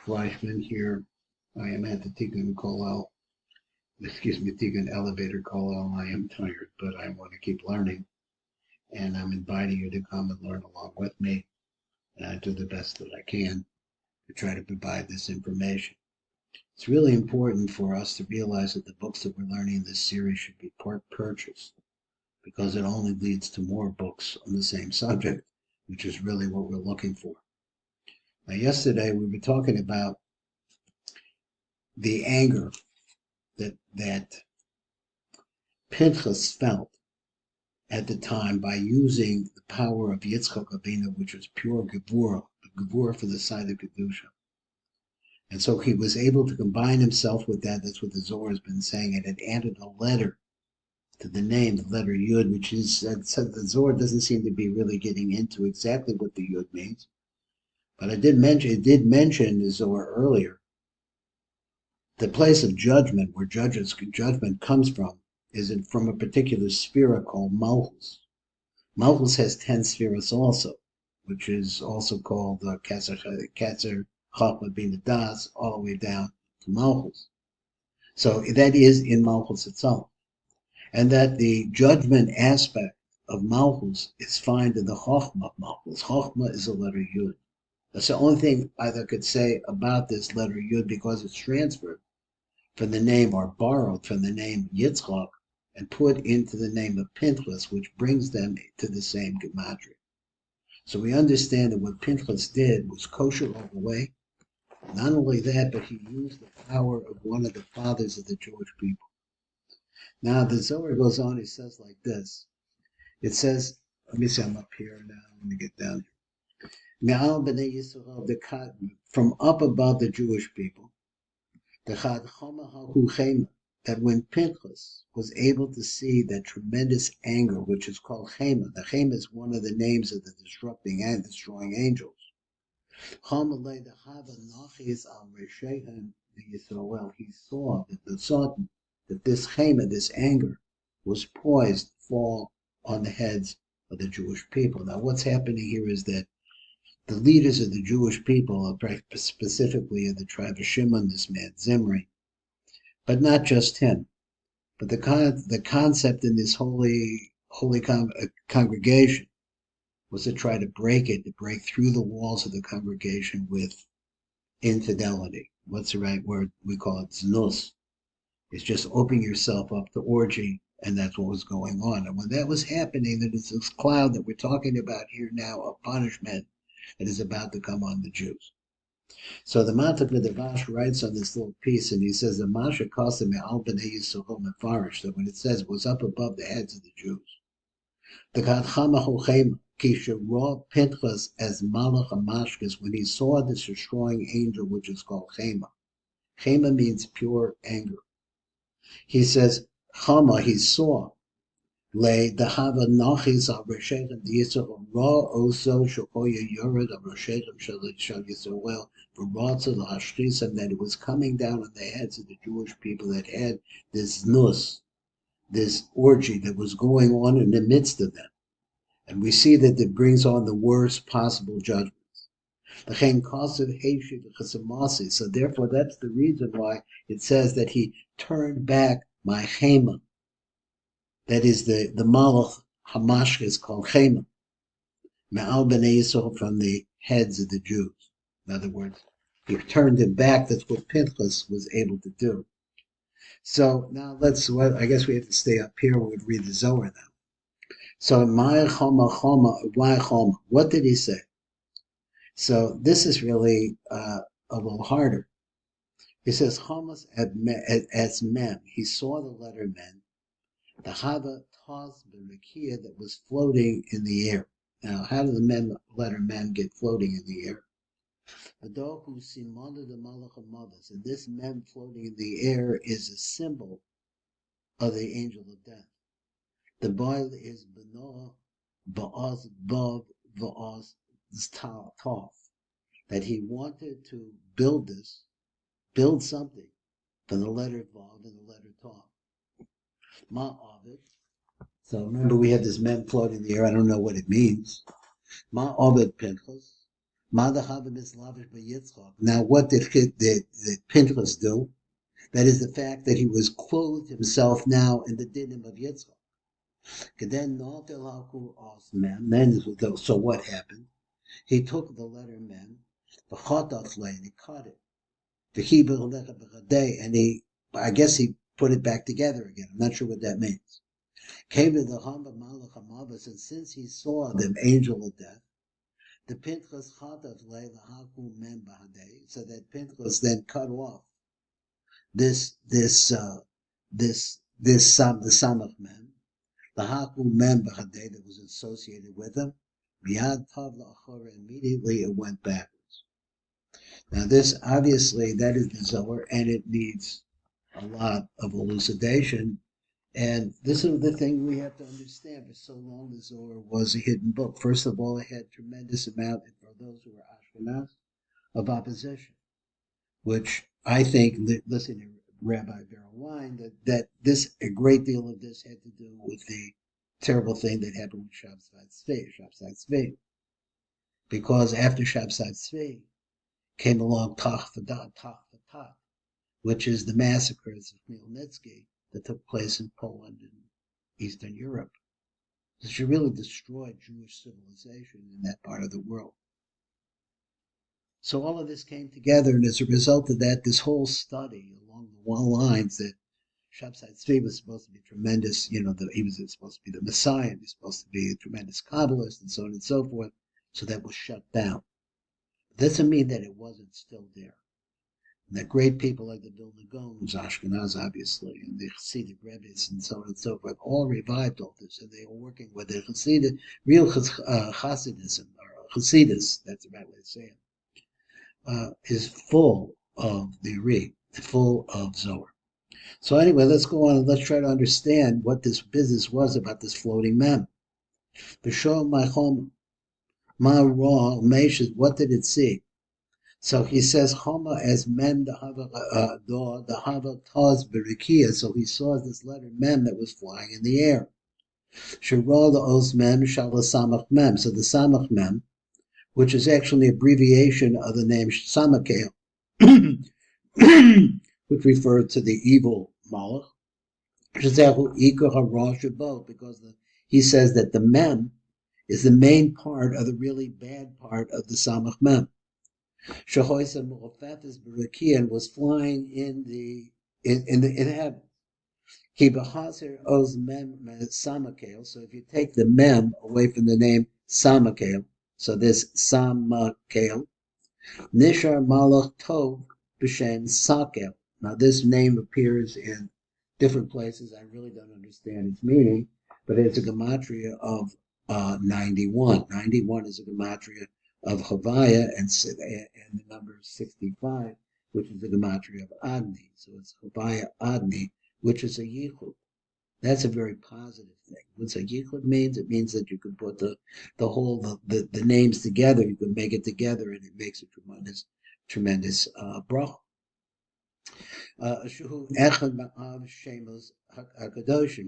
Fleischman here. I am at the Tikkun Tikkun Elevator Kollel. I am tired, but I want to keep learning. And I'm inviting you to come and learn along with me. And I do the best that I can to try to provide this information. It's really important for us to realize that the books that we're learning in this series should be purchased, because it only leads to more books on the same subject, which is really what we're looking for. Now, yesterday we were talking about the anger that Pinchas felt at the time by using the power of Yitzchak Avinu, which was pure Gevurah, the Gevurah for the side of Kedusha. And so he was able to combine himself with that. That's what the Zohar has been saying. And it added a letter to the name, the letter Yud, which is, the Zohar doesn't seem to be really getting into exactly what the Yud means. But it did mention the Zohar earlier. The place of judgment, where judgment comes from, is from a particular sphera called Malchus. Malchus has 10 spheres also, which is also called Ketzer Chachma Bina Das, all the way down to Malchus. So that is in Malchus itself. And that the judgment aspect of Malchus is found in the Chachma of Malchus. Chachma is a letter Yud. That's the only thing I could say about this letter Yud, because it's transferred from the name, or borrowed from the name Yitzchak, and put into the name of Pinchas, which brings them to the same gematria. So we understand that what Pinchas did was kosher all the way. Not only that, but he used the power of one of the fathers of the Jewish people. Now the Zohar goes on, he says like this. It says, let me see, I'm up here now, let me get down here. Me'al b'nei Yisrael, from up above the Jewish people, that when Pinchas was able to see that tremendous anger, which is called Chema, the Chema is one of the names of the destroying angels. He saw that this Chema, this anger, was poised to fall on the heads of the Jewish people. Now, what's happening here is that the leaders of the Jewish people, specifically of the tribe of Shimon, this man Zimri, but not just him, but the concept in this holy congregation was to try to break through the walls of the congregation with infidelity. What's the right word? We call it znus. It's just opening yourself up to orgy, and that's what was going on. And when that was happening, there is this cloud that we're talking about here now of punishment that is about to come on the Jews. So the Matak Midavash writes on this little piece, and he says, the Masha Kasa Me'al B'nei Yisrael Mefarish, that when it says it was up above the heads of the Jews. The Kadchama Hochema, Kisha Raw Pinchas as Malach Amashkas, when he saw this destroying angel, which is called Chema. Chema means pure anger. He says, Chama, he saw, Le Dahava Nachis al Reshechem the Yisrael Ra Oso Shokoya Yored al Reshechem Shal Yisrael for Ratza the Hashtisam, that it was coming down on the heads of the Jewish people that had this nus, this orgy that was going on in the midst of them. And we see that it brings on the worst possible judgments. So therefore, that's the reason why it says that he turned back my Chema. That is the Malach Hamashka is called Chema. Me'al b'nei Yisrael, from the heads of the Jews. In other words, he turned it back. That's what Pinchas was able to do. So now I guess we have to stay up here. We would read the Zohar now. So, my Choma, why Choma? What did he say? So this is really a little harder. He says, Chomas as mem. He saw the letter mem. The Hava Taz B'Rekia that was floating in the air. Now, how did the letter mem get floating in the air? And this mem floating in the air is a symbol of the angel of death. The boil is Benoah Ba'az Bav Va'az Tov. That he wanted to build something from the letter Vav and the letter Tov. Ma'avid. So remember, we have this mem floating in the air. I don't know what it means. Ma'avid Pinchas. Now, what did Pinchas do? That is the fact that he was clothed himself now in the dinim of Yitzchak. Then, so what happened? He took the letter Mem, and he cut it. And I guess he put it back together again. I'm not sure what that means. Came to the Hamba Malach Hamavas, and since he saw the angel of death, the Pinchas Chatav lay the Haku Mem Bahadei, so that Pinchas then cut off the Samach Mem, the Haku Mem Bahadei that was associated with him. Miyad Tavla Achora, immediately it went backwards. Now this, obviously, that is the Zohar, and it needs a lot of elucidation. And this is the thing we have to understand. For so long, the Zohar was a hidden book. First of all, it had tremendous amount, for those who were Ashkenaz, of opposition, which I think, listening to Rabbi Berline, that this, a great deal of this had to do with the terrible thing that happened with Shabsai Tzvi. Because after Shabsai Tzvi came along Tach V'Tat, which is the massacres of Khmelnytsky that took place in Poland and Eastern Europe. She really destroyed Jewish civilization in that part of the world. So all of this came together, and as a result of that, this whole study along the lines that Shabsai Tzvi was supposed to be tremendous, he was supposed to be the Messiah, he was supposed to be a tremendous Kabbalist, and so on and so forth, so that was shut down. It doesn't mean that it wasn't still there. And that great people like the Vilna Gaons, Ashkenaz, obviously, and the Hasidic Rebbe's, and so on and so forth, all revived all this, and they were working with the Hasidic, real Hasidism, or Hasidus, that's the right way to say it, is full of the Ri, full of Zohar. So anyway, let's go on and let's try to understand what this business was about this floating mem. B'shom ma'chom ma'ra meishes, what did it see? So he says Choma as mem the hava taz berikia. So he saw this letter mem that was flying in the air. Shirah the os mem shala samach mem. So the samach mem, which is actually an abbreviation of the name Samakel, which referred to the evil Malach, because he says that the mem is the main part of the really bad part of the samach mem. Shahoisa Mu'afafis Barakian was flying in heaven. Kibahazer Oz Mem Samakel. So if you take the mem away from the name Samakel, so this Samakel, Nishar Malach Tov B'Shem Sakel. Now this name appears in different places. I really don't understand its meaning, but it's a gematria of 91. 91 is a gematria of Havaya, and the number 65, which is the gematria of Adni. So it's Havaya Adni, which is a yichud. That's a very positive thing. What's a yichud means? It means that you can put the names together, you can make it together, and it makes a tremendous bracha.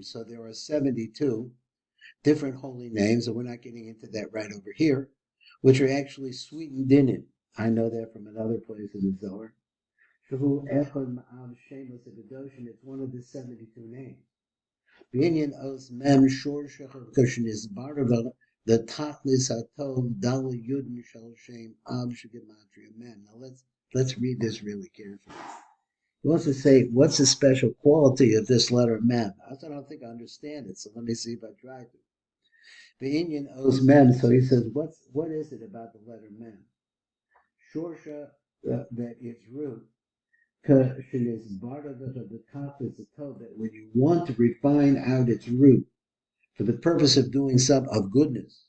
So there are 72 different holy names, and we're not getting into that right over here, which are actually sweetened in it. I know that from another place in the Zohar. It's one of the 72 names. Binyan os mem shor shechakoshin is part of the tachlis hatov dal yudin shel shem av shegematria mem. Now let's read this really carefully. He wants to say, what's the special quality of this letter mem? I don't think I understand it, so let me see if I try to. The Indian owes mem, so he says, what is it about the letter mem? Shorsha, that its root, is part of the top is the toe, that when you want to refine out its root for the purpose of doing some of goodness,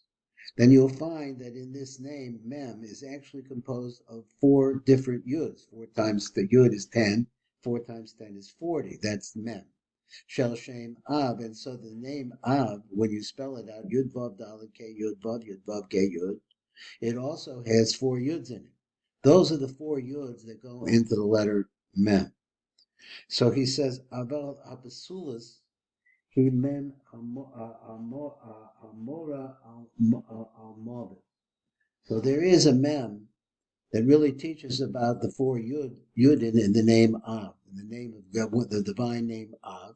then you'll find that in this name, mem is actually composed of 4 different yuds. 4 times the yud is 10, 4 times 10 is 40. That's mem. Shel Shem Av, and so the name Av, when you spell it out, Yud Vav Dalet Ke Yud Vav Ke Yud, it also has 4 yuds in it. Those are the 4 yuds that go into the letter Mem. So he says, Aval Apasulas, he mem amora al movet. So there is a mem that really teaches about the four Yudin in the name Av, in the name of God, the divine name Av.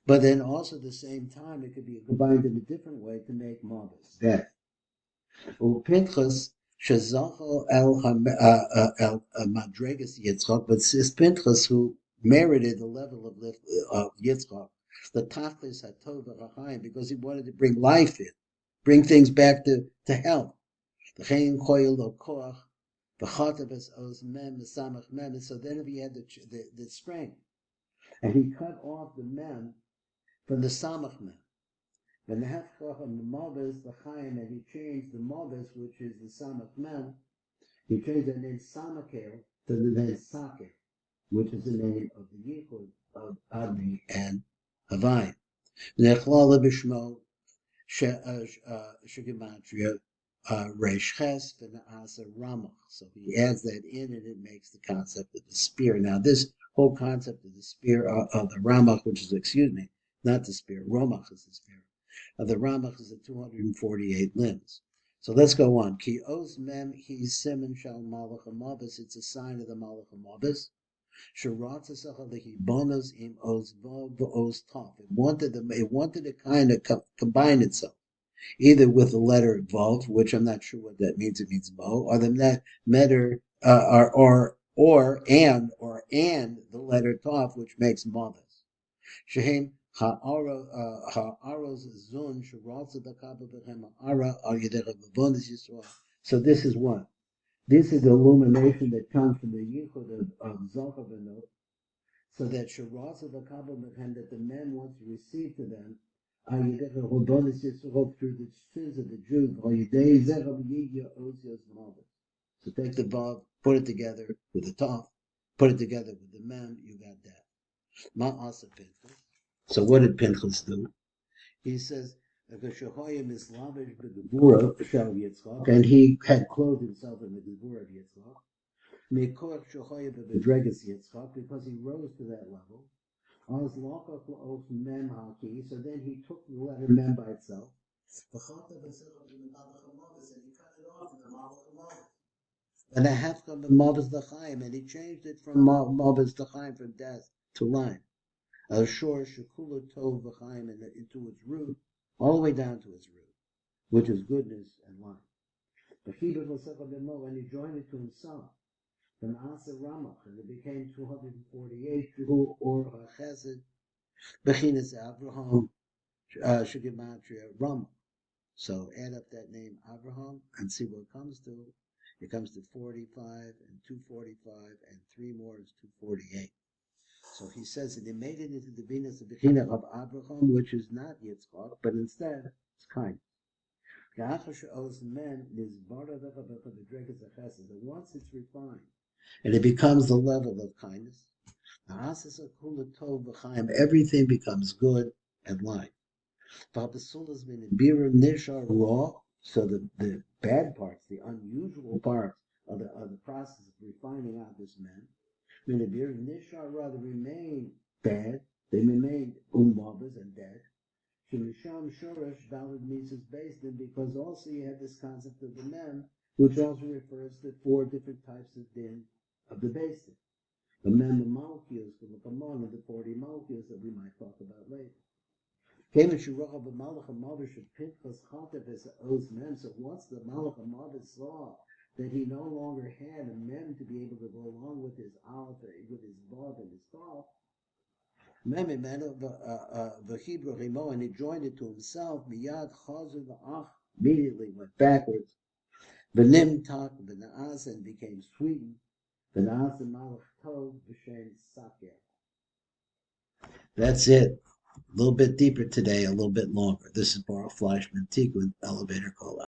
But then also at the same time, it could be combined in a different way to make Mavis, death. Pinchas Shazacho el Madregas Yitzchak, but it's Pinchas who merited the level of Yitzchak, the Tachlis Hatov Rachayim, because he wanted to bring life in, bring things back to health. The Chayin Koyel Lo Koach, the Chatabas Oz Mem, the Samach Mem, so then he had the strength. And he cut off the Mem from the Samach Mem. And the Hefchach the Mavis, the Chaim, and he changed the Mavis, which is the Samach Mem, he changed the name Samakel to the name Sakel, which is the name of the Yichud of Admi and Havai. Nechlala Bishmo Shigematria Reish Ches V'Naasa Ramach. So he adds that in, and it makes the concept of the spear. Now, this whole concept of the spear of the Ramach, which is, not the spear, Romach is the spear. The Ramach is the 248 limbs. So let's go on. Ki Oz Mem Hi Simen Shal Malach HaMavis. It's a sign of the Malach HaMavis. Sharatzasach Lehibonos Im Oz Vav Oz Tov. It wanted to kind of combine itself, either with the letter Vav, which I'm not sure what that means. It means Mo, or the letter and the letter Tov, which makes Mavis. Shehem. So this is what? This is the illumination that comes from the yichud of Zohar, so that that the man wants to receive to them through the sins of the Jews. So take the vav, put it together with the tov, put it together with the mem, you got that. Ma'asa Pinchas. So what did Pinchas do? He says, and he had clothed himself in the Gevurah of Yitzchak, because he rose to that level. So then he took the letter Mem by itself, and he cut it off in the Malach. And a half of Mavis L'chaim, and he changed it from Mavis L'chaim, from death to life. Shor Shekula Tov L'chaim, into its root, all the way down to its root, which is goodness and life. And he joined it to himself. Then Asa Ramach, and it became 248 Jehu or Chesed, Bechinas Abraham, Shigematria Ramach. So add up that name Abraham and see what it comes to. It comes to 45 and 245 and 3 more is 248. So he says that he made it into the Venus of Bechina of Abraham, which is not Yitzchak, but instead it's kindness. That once it's refined and it becomes the level of kindness, everything becomes good and light. So the bad parts, the unusual parts of the process of refining out this man, rather remain bad, they remain ummabas and dead. Because also you have this concept of the mem, which also refers to 4 different types of din of the basin. The mem, the molecules, the kamon, and the 40 molecules that we might talk about later. So once the Malach HaMavis saw that he no longer had a mem to be able to go along with his aleph, with his vav and his tav, and he joined it to himself, immediately went backwards, and became sweetened, that's it. A little bit deeper today, a little bit longer. This is Baruch Fleischman, Tikkun Elevator Call.